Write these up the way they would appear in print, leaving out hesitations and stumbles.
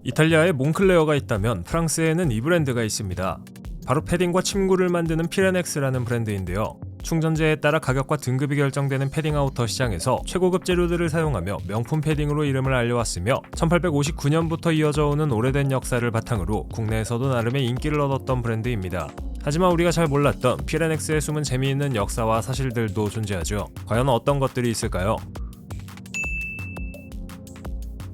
이탈리아에 몽클레어가 있다면 프랑스에는 이 브랜드가 있습니다. 바로 패딩과 침구를 만드는 피레넥스라는 브랜드인데요. 충전재에 따라 가격과 등급이 결정되는 패딩 아우터 시장에서 최고급 재료들을 사용하며 명품 패딩으로 이름을 알려왔으며 1859년부터 이어져 오는 오래된 역사를 바탕으로 국내에서도 나름의 인기를 얻었던 브랜드입니다. 하지만 우리가 잘 몰랐던 피레넥스의 숨은 재미있는 역사와 사실들도 존재하죠. 과연 어떤 것들이 있을까요?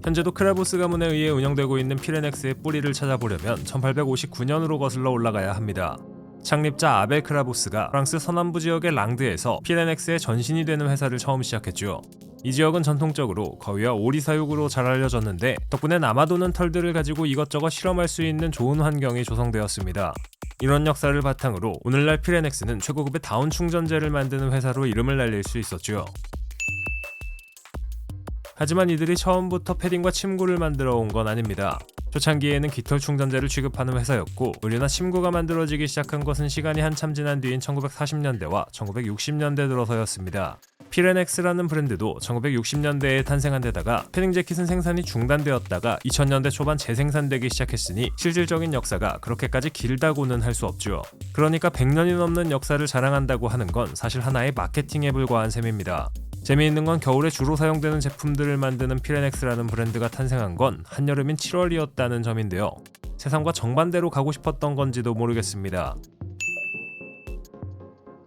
현재도 크라부스 가문에 의해 운영되고 있는 피레넥스의 뿌리를 찾아보려면 1859년으로 거슬러 올라가야 합니다. 창립자 아벨 크라부스가 프랑스 서남부 지역의 랑드에서 피레넥스의 전신이 되는 회사를 처음 시작했죠. 이 지역은 전통적으로 거위와 오리 사육으로 잘 알려졌는데 덕분에 남아도는 털들을 가지고 이것저것 실험할 수 있는 좋은 환경이 조성되었습니다. 이런 역사를 바탕으로 오늘날 피레넥스는 최고급의 다운 충전재를 만드는 회사로 이름을 날릴 수 있었죠. 하지만 이들이 처음부터 패딩과 침구를 만들어 온 건 아닙니다. 초창기에는 깃털 충전재를 취급하는 회사였고 의류나 침구가 만들어지기 시작한 것은 시간이 한참 지난 뒤인 1940년대와 1960년대 들어서였습니다. 피레넥스라는 브랜드도 1960년대에 탄생한 데다가 패딩 재킷은 생산이 중단되었다가 2000년대 초반 재생산되기 시작했으니 실질적인 역사가 그렇게까지 길다고는 할 수 없죠. 그러니까 100년이 넘는 역사를 자랑한다고 하는 건 사실 하나의 마케팅에 불과한 셈입니다. 재미있는 건 겨울에 주로 사용되는 제품들을 만드는 피레넥스라는 브랜드가 탄생한 건 한여름인 7월이었다는 점인데요. 세상과 정반대로 가고 싶었던 건지도 모르겠습니다.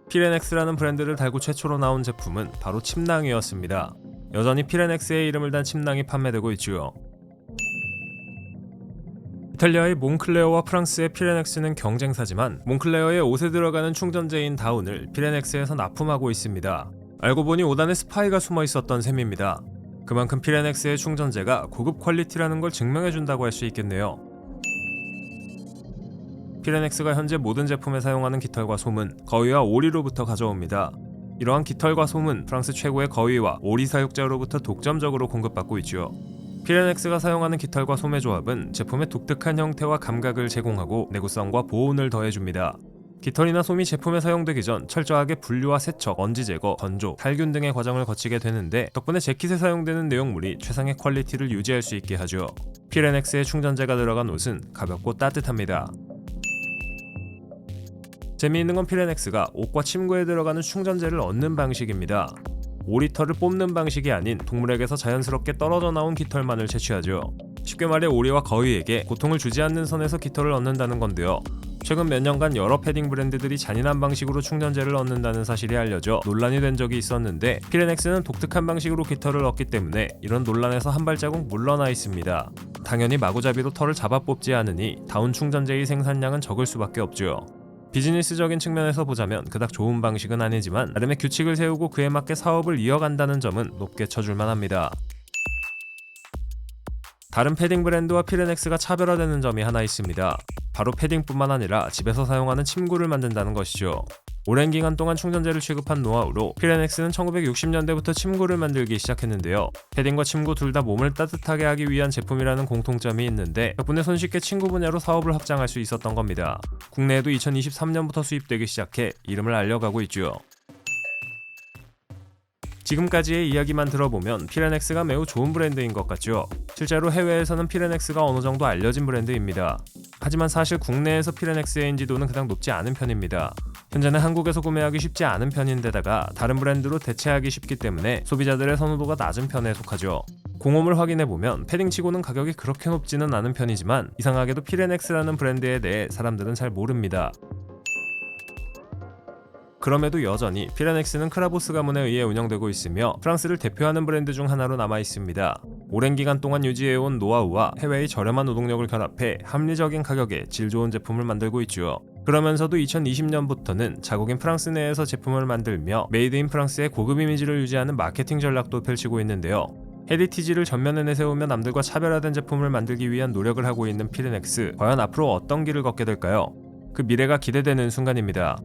피레넥스라는 브랜드를 달고 최초로 나온 제품은 바로 침낭이었습니다. 여전히 피레넥스의 이름을 단 침낭이 판매되고 있죠. 이탈리아의 몽클레어와 프랑스의 피레넥스는 경쟁사지만 몽클레어의 옷에 들어가는 충전재인 다운을 피레넥스에서 납품하고 있습니다. 알고 보니 옷 안에 스파이가 숨어 있었던 셈입니다. 그만큼 피레넥스의 충전재가 고급 퀄리티라는 걸 증명해준다고 할 수 있겠네요. 피레넥스가 현재 모든 제품에 사용하는 깃털과 솜은 거위와 오리로부터 가져옵니다. 이러한 깃털과 솜은 프랑스 최고의 거위와 오리 사육자로부터 독점적으로 공급받고 있죠. 피레넥스가 사용하는 깃털과 솜의 조합은 제품의 독특한 형태와 감각을 제공하고 내구성과 보온을 더해줍니다. 깃털이나 솜이 제품에 사용되기 전 철저하게 분류와 세척, 먼지 제거, 건조, 살균 등의 과정을 거치게 되는데 덕분에 재킷에 사용되는 내용물이 최상의 퀄리티를 유지할 수 있게 하죠. 피레넥스의 충전재가 들어간 옷은 가볍고 따뜻합니다. 재미있는 건 피레넥스가 옷과 침구에 들어가는 충전재를 얻는 방식입니다. 오리털을 뽑는 방식이 아닌 동물에게서 자연스럽게 떨어져 나온 깃털만을 채취하죠. 쉽게 말해 오리와 거위에게 고통을 주지 않는 선에서 깃털을 얻는다는 건데요. 최근 몇 년간 여러 패딩 브랜드들이 잔인한 방식으로 충전재를 얻는다는 사실이 알려져 논란이 된 적이 있었는데 피레넥스는 독특한 방식으로 깃털을 얻기 때문에 이런 논란에서 한 발자국 물러나 있습니다. 당연히 마구잡이로 털을 잡아 뽑지 않으니 다운 충전재의 생산량은 적을 수밖에 없죠. 비즈니스적인 측면에서 보자면 그닥 좋은 방식은 아니지만 나름의 규칙을 세우고 그에 맞게 사업을 이어간다는 점은 높게 쳐줄만 합니다. 다른 패딩 브랜드와 피레넥스가 차별화되는 점이 하나 있습니다. 바로 패딩뿐만 아니라 집에서 사용하는 침구를 만든다는 것이죠. 오랜 기간 동안 충전재를 취급한 노하우로 피레넥스는 1960년대부터 침구를 만들기 시작했는데요. 패딩과 침구 둘 다 몸을 따뜻하게 하기 위한 제품이라는 공통점이 있는데 덕분에 손쉽게 침구 분야로 사업을 확장할 수 있었던 겁니다. 국내에도 2023년부터 수입되기 시작해 이름을 알려가고 있죠. 지금까지의 이야기만 들어보면 피레넥스가 매우 좋은 브랜드인 것 같죠. 실제로 해외에서는 피레넥스가 어느 정도 알려진 브랜드입니다. 하지만 사실 국내에서 피레넥스의 인지도는 그닥 높지 않은 편입니다. 현재는 한국에서 구매하기 쉽지 않은 편인데다가 다른 브랜드로 대체하기 쉽기 때문에 소비자들의 선호도가 낮은 편에 속하죠. 공홈을 확인해보면 패딩치고는 가격이 그렇게 높지는 않은 편이지만 이상하게도 피레넥스라는 브랜드에 대해 사람들은 잘 모릅니다. 그럼에도 여전히 피레넥스는 크라부스 가문에 의해 운영되고 있으며 프랑스를 대표하는 브랜드 중 하나로 남아 있습니다. 오랜 기간 동안 유지해온 노하우와 해외의 저렴한 노동력을 결합해 합리적인 가격에 질 좋은 제품을 만들고 있죠. 그러면서도 2020년부터는 자국인 프랑스 내에서 제품을 만들며 메이드 인 프랑스의 고급 이미지를 유지하는 마케팅 전략도 펼치고 있는데요. 헤리티지를 전면에 내세우며 남들과 차별화된 제품을 만들기 위한 노력을 하고 있는 피레넥스, 과연 앞으로 어떤 길을 걷게 될까요? 그 미래가 기대되는 순간입니다.